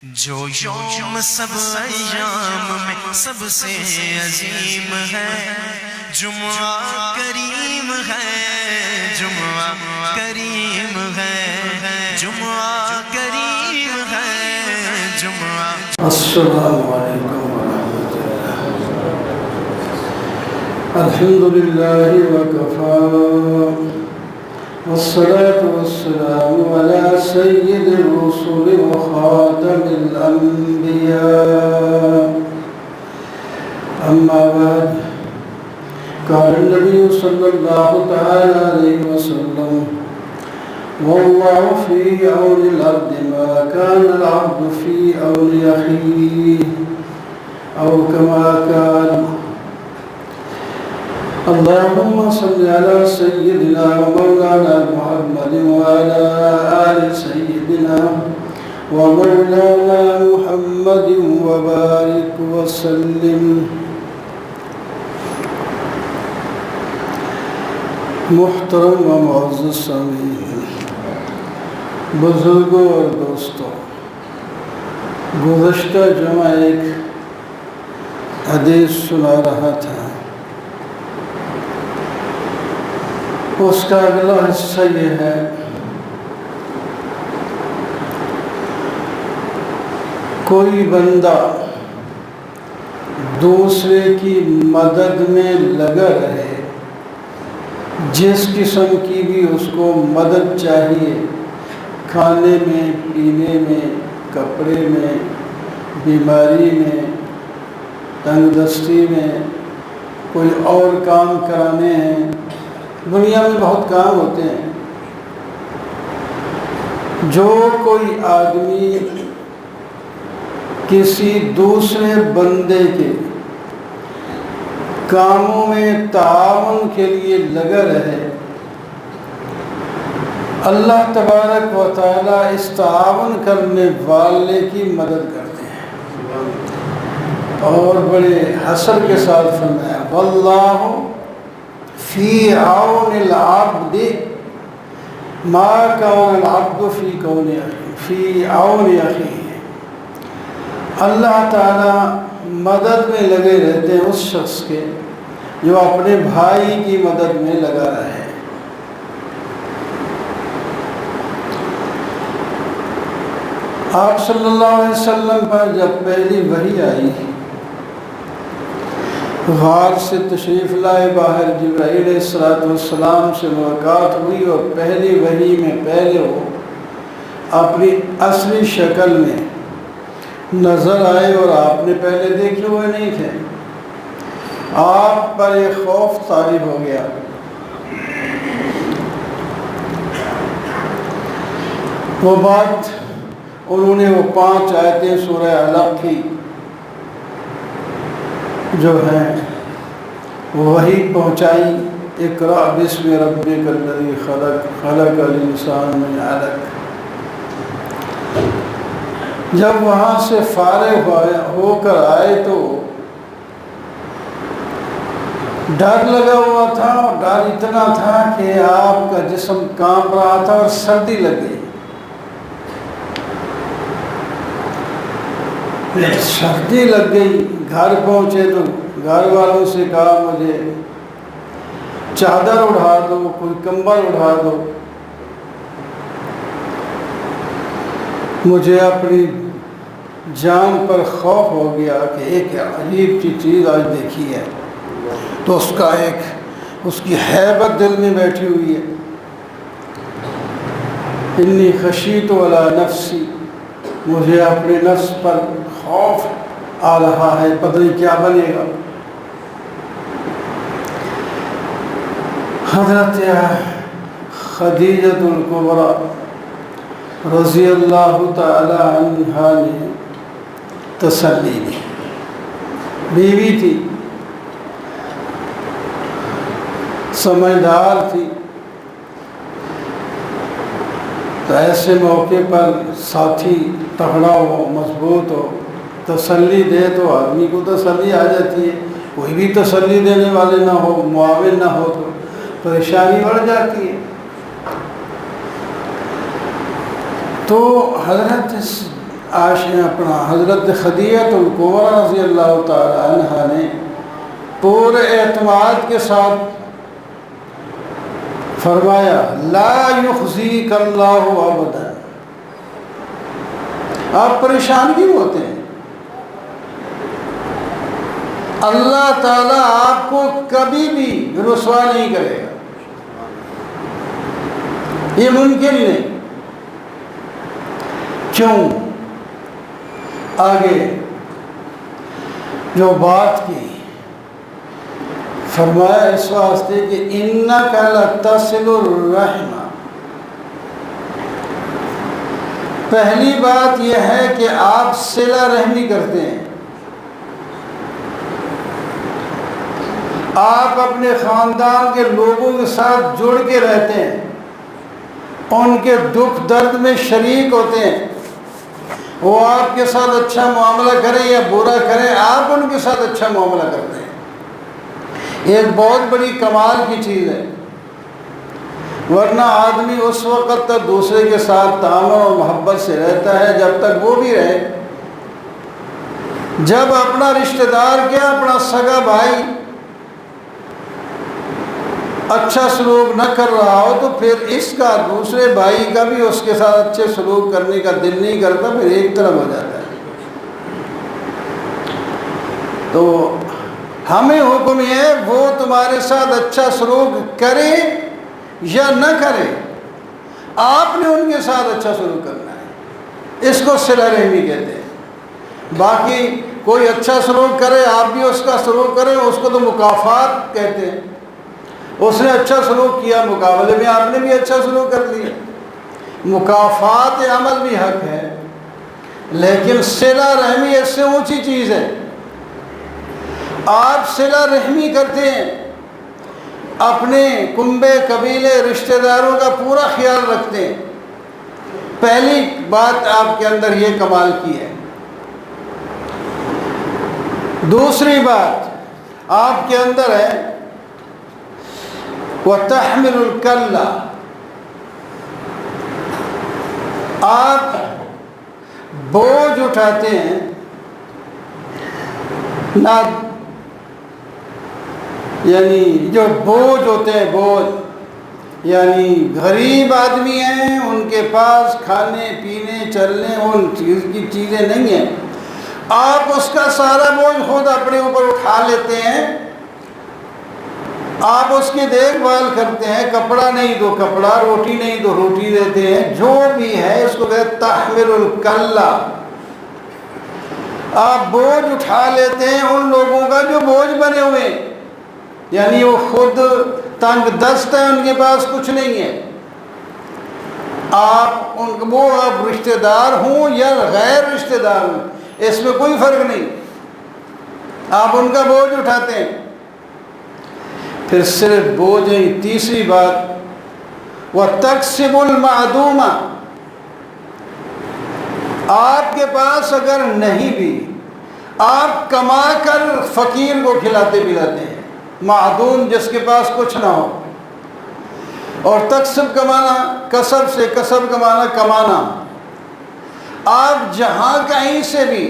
جو یوم سب ایام میں سب سے عظیم ہے، جمعہ کریم ہے، جمعہ کریم ہے، جمعہ کریم ہے، جمعہ۔ السلام علیکم ورحمۃ اللہ۔ الحمد للہ وکفی والصلاة والسلام على سید الرسل وخاتم الانبیاء، اما بعد، قال النبی صلی اللہ تعالی علیہ وسلم: واللہ فی عون العبد ما كان العبد فی عون اخیہ، او کما قال۔ اللهم صل على سيدنا ومولانا محمد وعلى آل سيدنا ومولانا محمد وبارك وسلم۔ محترم و معزز سامعین، بزرگوں اور دوستوں، گزشتہ جمعہ ایک حدیث سنا رہا تھا، اس کا اگلا حصہ یہ ہے: کوئی بندہ دوسرے کی مدد میں لگا رہے، جس قسم کی بھی اس کو مدد چاہیے، کھانے میں، پینے میں، کپڑے میں، بیماری میں، تنگ دستی میں، کوئی اور کام کرانے ہیں، دنیا میں بہت کام ہوتے ہیں۔ جو کوئی آدمی کسی دوسرے بندے کے کاموں میں تعاون کے لیے لگا رہے، اللہ تبارک و تعالیٰ اس تعاون کرنے والے کی مدد کرتے ہیں، اور بڑے حسر کے ساتھ فرمایا: واللہ فی عون العبد ما کان العبد فی عون اخیہ۔ اللہ تعالیٰ مدد میں لگے رہتے ہیں اس شخص کے جو اپنے بھائی کی مدد میں لگا رہے۔ آپ صلی اللہ علیہ وسلم پر جب پہلی وحی آئی، غار سے تشریف لائے، باہر جبرائیل علیہ السلام سے ملاقات ہوئی، اور پہلی وحی میں پہلے وہ اپنی اصلی شکل میں نظر آئے، اور آپ نے پہلے دیکھے ہوئے نہیں تھے۔ آپ پر ایک خوف طاری ہو گیا۔ وہ بات انہوں نے وہ 5 آیتیں سورہ علق کی جو ہیں وہی پہنچائی: اقرأ بسم ربک الذی خلق، خلق الانسان من علق۔ جب وہاں سے فارغ ہو کر آئے تو ڈر لگا ہوا تھا، اور ڈر اتنا تھا کہ آپ کا جسم کانپ رہا تھا اور سردی لگ گئی۔ سردی لگ گئی، گھر پہنچے تو گھر والوں سے کہا: مجھے چادر اڑا دو، کوئی کمبل اڑا دو، مجھے اپنی جان پر خوف ہو گیا کہ ایک عجیب سی چیز آج دیکھی ہے۔ تو اس کی ہیبت دل میں بیٹھی ہوئی ہے: انی خشیت علی نفسی، مجھے اپنے نفس پر خوف آ رہا ہے، پتہ نہیں کیا بنے گا۔ حضرت خدیجۃ الکبریٰ رضی اللہ تعالی عنہا نے تسلی دی، بیوی تھی، سمجھدار تھی، تو ایسے موقع پر ساتھی تگڑا ہو، مضبوط ہو، تسلی دے تو آدمی کو تسلی آ جاتی ہے۔ کوئی بھی تسلی دینے والے نہ ہو، معاون نہ ہو تو پریشانی بڑھ جاتی ہے۔ تو حضرت اپنا حضرت خدیجہ الکبریٰ رضی اللہ تعالی عنہ نے پورے اعتماد کے ساتھ فرمایا لا یخزیک اللہ ابدا، آپ پریشان کیوں ہوتے ہیں؟ اللہ تعالیٰ آپ کو کبھی بھی رسوا نہیں کرے گا، یہ ممکن نہیں۔ کیوں؟ آگے جو بات کی فرمایا اس واسطے کہ اِنَّكَ لَتَصِلُ الرَّحِمَ، پہلی بات یہ ہے کہ آپ صلہ رحمی کرتے ہیں، آپ اپنے خاندان کے لوگوں کے ساتھ جڑ کے رہتے ہیں، ان کے دکھ درد میں شریک ہوتے ہیں، وہ آپ کے ساتھ اچھا معاملہ کریں یا برا کریں، آپ ان کے ساتھ اچھا معاملہ کرتے ہیں۔ ایک بہت بڑی کمال کی چیز ہے، ورنہ آدمی اس وقت تک دوسرے کے ساتھ تعامل اور محبت سے رہتا ہے جب تک وہ بھی رہے، جب اپنا رشتہ دار کیا اپنا سگا بھائی اچھا سلوک نہ کر رہا ہو تو پھر اس کا دوسرے بھائی کا بھی اس کے ساتھ اچھے سلوک کرنے کا دل نہیں کرتا، پھر ایک طرف ہو جاتا ہے۔ تو ہمیں حکم یہ ہے وہ تمہارے ساتھ اچھا سلوک کرے یا نہ کرے، آپ نے ان کے ساتھ اچھا سلوک کرنا ہے، اس کو صلہ رحمی کہتے ہیں۔ باقی کوئی اچھا سلوک کرے آپ بھی اس کا سلوک کریں، اس کو تو مکافات کہتے ہیں، اس نے اچھا سلوک کیا مقابلے میں آپ نے بھی اچھا سلوک کر لیا، مکافات عمل بھی حق ہے، لیکن صلہ رحمی اس سے اونچی چیز ہے۔ آپ صلہ رحمی کرتے ہیں، اپنے کنبے قبیلے رشتہ داروں کا پورا خیال رکھتے ہیں، پہلی بات آپ کے اندر یہ کمال کی ہے۔ دوسری بات آپ کے اندر ہے وَتَحْمِلُ الْكَلَّ، آپ بوجھ اٹھاتے ہیں، نہ یعنی جو بوجھ ہوتے ہیں، بوجھ یعنی غریب آدمی ہیں، ان کے پاس کھانے پینے چلنے ان چیز کی چیزیں نہیں ہیں، آپ اس کا سارا بوجھ خود اپنے اوپر اٹھا لیتے ہیں، آپ اس کی دیکھ بھال کرتے ہیں، کپڑا نہیں تو کپڑا، روٹی نہیں تو روٹی دیتے ہیں، جو بھی ہے اس کو کہتے ہیں تحمل الکلہ، آپ بوجھ اٹھا لیتے ہیں ان لوگوں کا جو بوجھ بنے ہوئے ہیں، یعنی وہ خود تنگ دست ہے، ان کے پاس کچھ نہیں ہے، آپ رشتہ دار ہوں یا غیر رشتہ دار ہوں، اس میں کوئی فرق نہیں، آپ ان کا بوجھ اٹھاتے ہیں۔ پھر صرف بوجھ نہیں، تیسری بات وَتَكْسِبُ الْمَعْدُومَ، آپ کے پاس اگر نہیں بھی آپ کما کر فقیر کو کھلاتے پلاتے ہیں، معدوم جس کے پاس کچھ نہ ہو، اور تکسب کمانا، کسب سے کسب کمانا، آپ جہاں کہیں سے بھی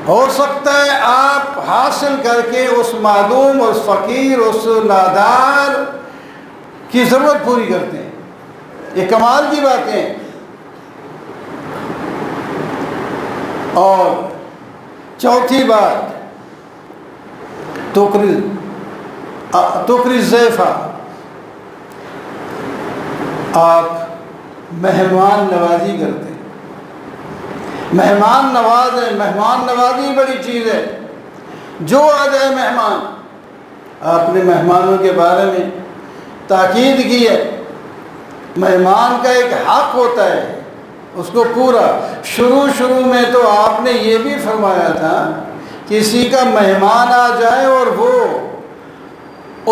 ہو سکتا ہے آپ حاصل کر کے اس معدوم، اس فقیر، اس نادار کی ضرورت پوری کرتے ہیں، یہ کمال کی باتیں ہیں۔ اور چوتھی بات تقری الضیفہ، آپ مہمان نوازی کرتے ہیں، مہمان نوازی بڑی چیز ہے، جو آ جائے مہمان، آپ نے مہمانوں کے بارے میں تاکید کی ہے، مہمان کا ایک حق ہوتا ہے اس کو پورا، شروع میں تو آپ نے یہ بھی فرمایا تھا کسی کا مہمان آ جائے اور وہ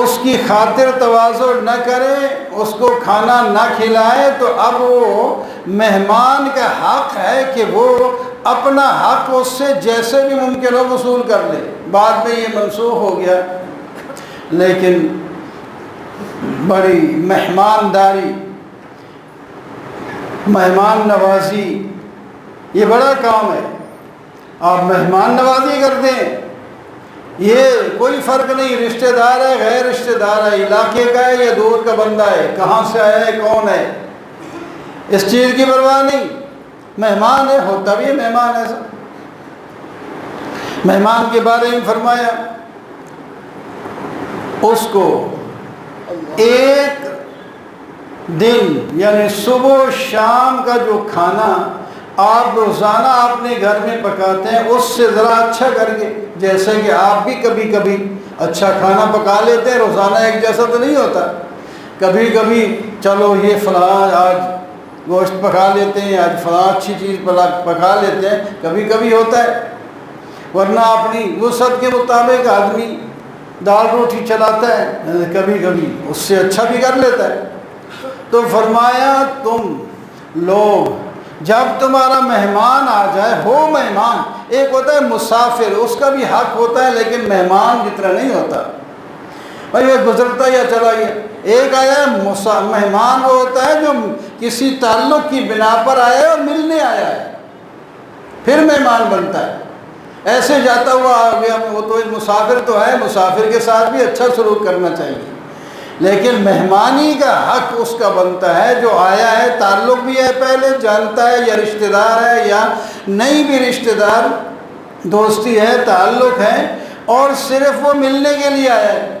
اس کی خاطر تواضع نہ کرے، اس کو کھانا نہ کھلائے، تو اب وہ مہمان کا حق ہے کہ وہ اپنا حق اس سے جیسے بھی ممکن ہو وصول کر لے۔ بعد میں یہ منسوخ ہو گیا، لیکن بڑی مہمانداری، مہمان نوازی یہ بڑا کام ہے. آپ مہمان نوازی کرتے ہیں، یہ کوئی فرق نہیں، رشتہ دار ہے غیر رشتہ دار ہے، علاقے کا ہے یا دور کا بندہ ہے، کہاں سے آیا ہے کون ہے، اس چیز کی پرواہ نہیں. مہمان ہے، ہوتا بھی ہے مہمان ایسا. مہمان کے بارے میں فرمایا اس کو ایک دن یعنی صبح و شام کا جو کھانا آپ روزانہ اپنے گھر میں پکاتے ہیں اس سے ذرا اچھا کر کے، جیسے کہ آپ بھی کبھی کبھی اچھا کھانا پکا لیتے ہیں، روزانہ ایک جیسا تو نہیں ہوتا. کبھی کبھی چلو یہ فلاں آج گوشت پکا لیتے ہیں، آج فلاں اچھی چیز پکا لیتے ہیں، کبھی کبھی ہوتا ہے. ورنہ اپنی وسعت کے مطابق آدمی دال روٹی چلاتا ہے، کبھی کبھی اس سے اچھا بھی کر لیتا ہے. تو فرمایا تم لوگ جب تمہارا مہمان آ جائے، ہو مہمان، ایک ہوتا ہے مسافر، اس کا بھی حق ہوتا ہے لیکن مہمان جتنا نہیں ہوتا، بھائی وہ گزرتا یا چلا گیا. ایک آیا ہے مہمان، وہ ہوتا ہے جو کسی تعلق کی بنا پر آیا ہے اور ملنے آیا ہے، پھر مہمان بنتا ہے. ایسے جاتا ہوا آ گیا وہ تو مسافر تو ہے، مسافر کے ساتھ بھی اچھا سلوک کرنا چاہیے، لیکن مہمانی کا حق اس کا بنتا ہے جو آیا ہے، تعلق بھی ہے، پہلے جانتا ہے یا رشتہ دار ہے یا نہیں بھی رشتہ دار، دوستی ہے، تعلق ہے، اور صرف وہ ملنے کے لیے آیا ہے،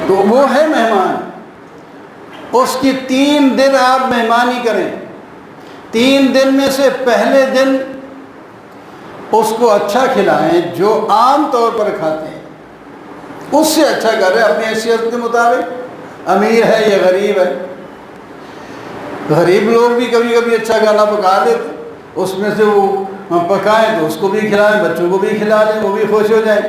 تو وہ ہے مہمان. اس کی 3 دن آپ مہمانی کریں. 3 دن میں سے پہلے دن اس کو اچھا کھلائیں جو عام طور پر کھاتے ہیں، اس سے اچھا کر رہے اپنی حیثیت کے مطابق. امیر ہے یا غریب ہے، غریب لوگ بھی کبھی کبھی اچھا کھانا پکا لیتے، اس میں سے وہ پکائیں تو اس کو بھی کھلائیں، بچوں کو بھی کھلا دیں، وہ بھی خوش ہو جائیں.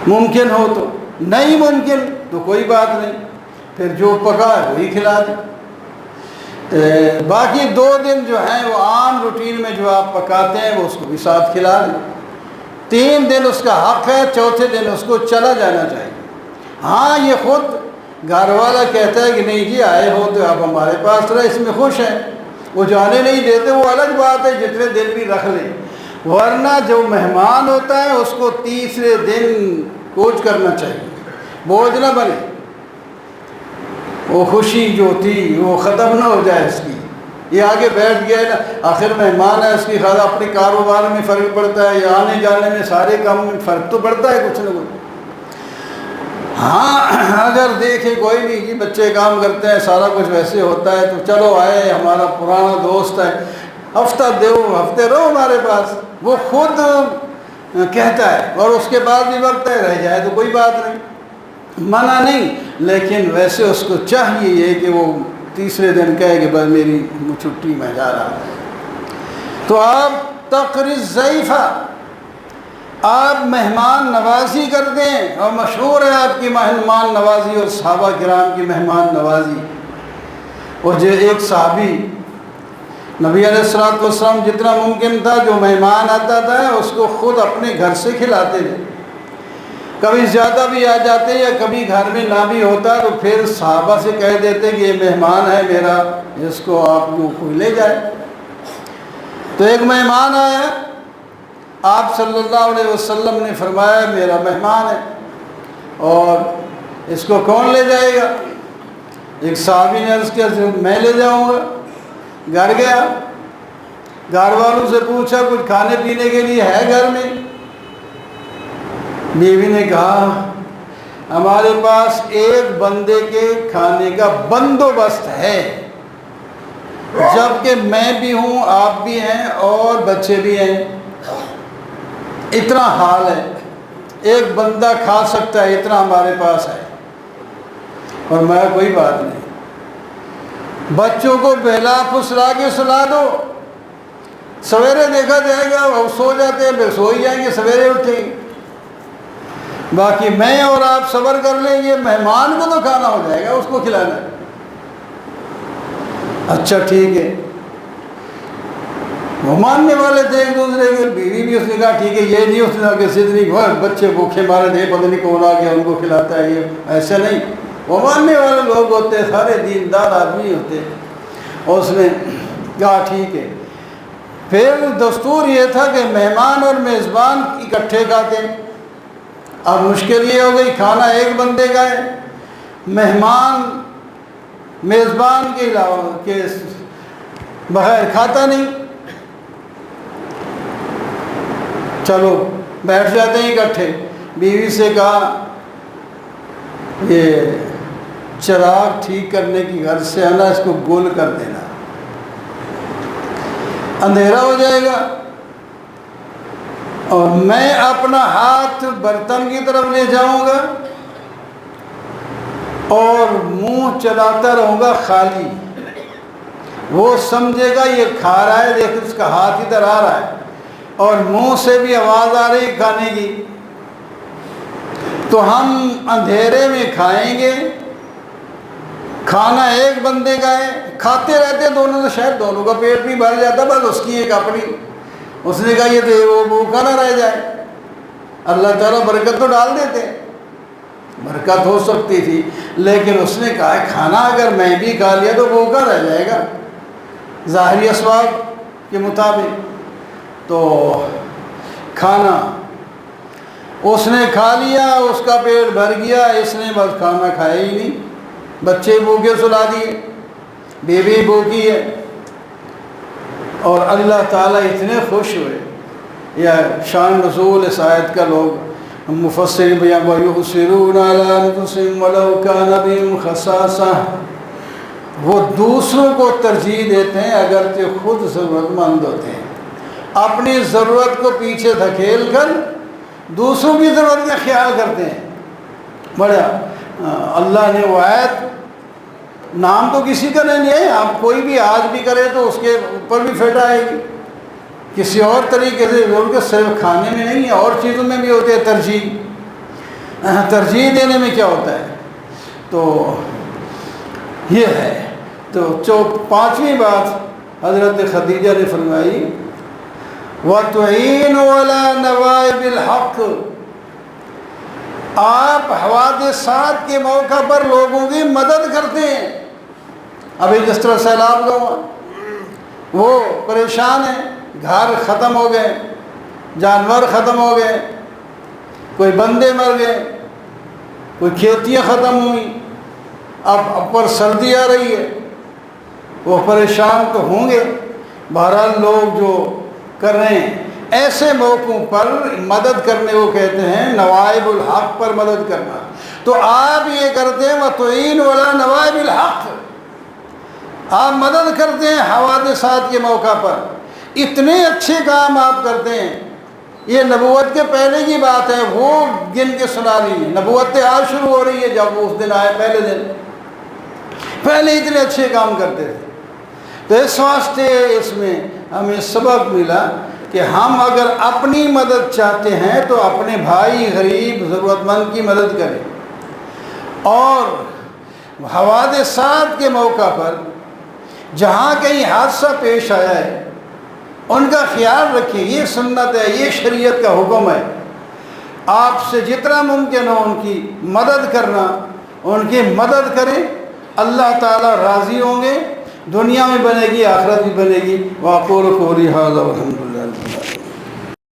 ممکن ہو تو، نہیں ممکن تو کوئی بات نہیں، پھر جو پکا ہے وہی کھلا دیں. باقی 2 دن جو ہیں وہ عام روٹین میں جو آپ پکاتے ہیں وہ اس کو بھی ساتھ کھلا دیں. 3 دن اس کا حق ہے، چوتھے دن اس کو چلا جانا چاہیے. ہاں یہ خود گھر والا کہتا ہے کہ نہیں جی آئے ہو تو آپ ہمارے پاس رہے، اس میں خوش ہیں، وہ جانے نہیں دیتے، وہ الگ بات ہے، جتنے دن بھی رکھ لیں. ورنہ جو مہمان ہوتا ہے اس کو تیسرے دن کوچ کرنا چاہیے، بوجھ نہ بنے، وہ خوشی جو تھی وہ ختم نہ ہو جائے اس کی. یہ آگے بیٹھ گیا ہے نا، آخر مہمان ہے، اس کی خاطر اپنے کاروبار میں فرق پڑتا ہے یا آنے جانے میں سارے کام میں فرق تو پڑتا ہے کچھ نہ کچھ. ہاں اگر دیکھیں کوئی نہیں جی بچے کام کرتے ہیں سارا کچھ ویسے ہوتا ہے تو چلو آئے ہمارا پرانا دوست ہے، ہفتے رہو ہمارے پاس، وہ خود کہتا ہے اور اس کے بعد بھی وقت ہے رہ جائے تو کوئی بات نہیں، منع نہیں. لیکن ویسے اس کو چاہیے یہ کہ وہ تیسرے دن کہے کہ بس میری چھٹی میں جا رہا ہوں. تو آپ تقریض ضعیفہ، آپ مہمان نوازی کرتے ہیں، اور مشہور ہے آپ کی مہمان نوازی اور صحابہ کرام کی مہمان نوازی. اور جو ایک صحابی نبی علیہ الصلوۃ والسلام جتنا ممکن تھا جو مہمان آتا تھا اس کو خود اپنے گھر سے کھلاتے تھے. کبھی زیادہ بھی آ جاتے یا کبھی گھر میں نہ بھی ہوتا تو پھر صحابہ سے کہہ دیتے کہ یہ مہمان ہے میرا، اس کو آپ کوئی لے جائے. تو ایک مہمان آیا، آپ صلی اللہ علیہ وسلم نے فرمایا میرا مہمان ہے اور اس کو کون لے جائے گا؟ ایک صحابی نے عرض کیا میں لے جاؤں گا. گھر گیا، گھر والوں سے پوچھا کچھ کھانے پینے کے لیے ہے گھر میں؟ بیوی نے کہا ہمارے پاس ایک بندے کے کھانے کا بندوبست ہے، جبکہ میں بھی ہوں، آپ بھی ہیں اور بچے بھی ہیں، اتنا حال ہے، ایک بندہ کھا سکتا ہے، اتنا ہمارے پاس ہے. اور میں کوئی بات نہیں، بچوں کو بہلا پھسلا کے سلا دو، سویرے دیکھا جائے گا، وہ سو جاتے ہیں پھر سو ہی جائیں گے، سویرے اٹھیں گے. باقی میں اور آپ صبر کر لیں گے، مہمان کو تو کھانا ہو جائے گا، اس کو کھلانا ہے. اچھا ٹھیک ہے. وہ ماننے والے تھے ایک دوسرے کے، بیوی بھی اس نے کہا ٹھیک ہے، یہ نہیں اس نے کہا کہ صدری بچے بھوکے مارے تھے پتہ نہیں کون آ گیا ان کو کھلاتا ہے، یہ ایسا نہیں. وہ ماننے والے لوگ ہوتے ہیں، سارے دیندار آدمی ہوتے ہیں. اس نے کہا ٹھیک ہے۔ پھر دستور یہ تھا کہ مہمان اور میزبان اکٹھے کھاتے ہیں۔ اب مشکل یہ ہو گئی کھانا ایک بندے کا ہے، مہمان میزبان کے علاوہ کے بغیر کھاتا نہیں، چلو بیٹھ جاتے ہیں اکٹھے۔ بیوی سے کہا یہ چراغ ٹھیک کرنے کی غرض سے ہے نا، اس کو گول کر دینا، اندھیرا ہو جائے گا، اور میں اپنا ہاتھ برتن کی طرف لے جاؤں گا اور منہ چلاتا رہوں گا خالی، وہ سمجھے گا یہ کھا رہا ہے، دیکھ اس کا ہاتھ ادھر آ رہا ہے اور منہ سے بھی آواز آ رہی کھانے کی، تو ہم اندھیرے میں کھائیں گے۔ کھانا ایک بندے کا ہے، کھاتے رہتے دونوں، تو شاید دونوں کا پیٹ بھی بھر جاتا، بس اس کی ایک اپنی۔ اس نے کہا یہ تو وہ بھوکا نہ رہ جائے، اللہ تعالیٰ برکت تو ڈال دیتے، برکت ہو سکتی تھی، لیکن اس نے کہا کھانا اگر میں بھی کھا لیا تو بھوکا رہ جائے گا ظاہری اسباب کے مطابق۔ تو کھانا اس نے کھا لیا، اس کا پیٹ بھر گیا، اس نے بس کھانا کھایا ہی نہیں، بچے بھوکے سلا دیے، بیوی بھوکی ہے، اور اللہ تعالیٰ اتنے خوش ہوئے۔ یا شان نزول اس آیت کا لوگ مفسر بیان وَيُؤْثِرُونَ عَلَىٰ أَنفُسِهِمْ وَلَوْ كَانَ بِهِمْ خَصَاصَةٌ، وہ دوسروں کو ترجیح دیتے ہیں اگرچہ خود ضرورت مند ہوتے ہیں، اپنی ضرورت کو پیچھے دھکیل کر دوسروں کی ضرورت کا خیال کرتے ہیں۔ بڑا اللہ نے وہ آیت، نام تو کسی کا نہیں ہے، آپ کوئی بھی آج بھی کرے تو اس کے اوپر بھی پھٹ آئے گی، کسی اور طریقے سے ضرور کہ صرف کھانے میں نہیں ہے، اور چیزوں میں بھی ہوتے ہیں ترجیح دینے میں کیا ہوتا ہے۔ تو یہ ہے۔ تو پانچویں بات حضرت خدیجہ نے فرمائی وَتُعِينُ عَلَىٰ نَوَائِبِ الْحَقِّ، آپ حوادثات کے موقع پر لوگوں کی مدد کرتے ہیں۔ ابھی جس طرح سیلاب کا ہوا، وہ پریشان ہیں، گھر ختم ہو گئے، جانور ختم ہو گئے، کوئی بندے مر گئے، کوئی کھیتیاں ختم ہوئیں، اب پر سردی آ رہی ہے، وہ پریشان تو ہوں گے۔ بہرحال لوگ جو کر رہے ہیں ایسے موقعوں پر مدد کرنے کو کہتے ہیں نوائب الحق پر مدد کرنا۔ تو آپ یہ کرتے ہیں وَتُعِينُ عَلَىٰ نَوَائِبِ الْحَقِّ، آپ مدد کرتے ہیں حوادثات کے موقع پر، اتنے اچھے کام آپ کرتے ہیں۔ یہ نبوت کے پہلے کی بات ہے، وہ گن کے سنا رہی ہے، نبوت آج شروع ہو رہی ہے، جب اس دن آئے پہلے دن، پہلے اتنے اچھے کام کرتے تھے۔ تو اس واسطے اس میں ہمیں سبق ملا کہ ہم اگر اپنی مدد چاہتے ہیں تو اپنے بھائی غریب ضرورت مند کی مدد کریں، اور حوادثات کے موقع پر جہاں کہیں حادثہ پیش آیا ہے ان کا خیال رکھیں، یہ سنت ہے، یہ شریعت کا حکم ہے، آپ سے جتنا ممکن ہو ان کی مدد کرنا، ان کی مدد کریں، اللہ تعالیٰ راضی ہوں گے، دنیا میں بنے گی، آخرت بھی بنے گی۔ وَأَقُولُ قَوْلِي هَٰذَا وَالْحَمْدُ لِلَّهِ رَبِّ الْعَالَمِينَ۔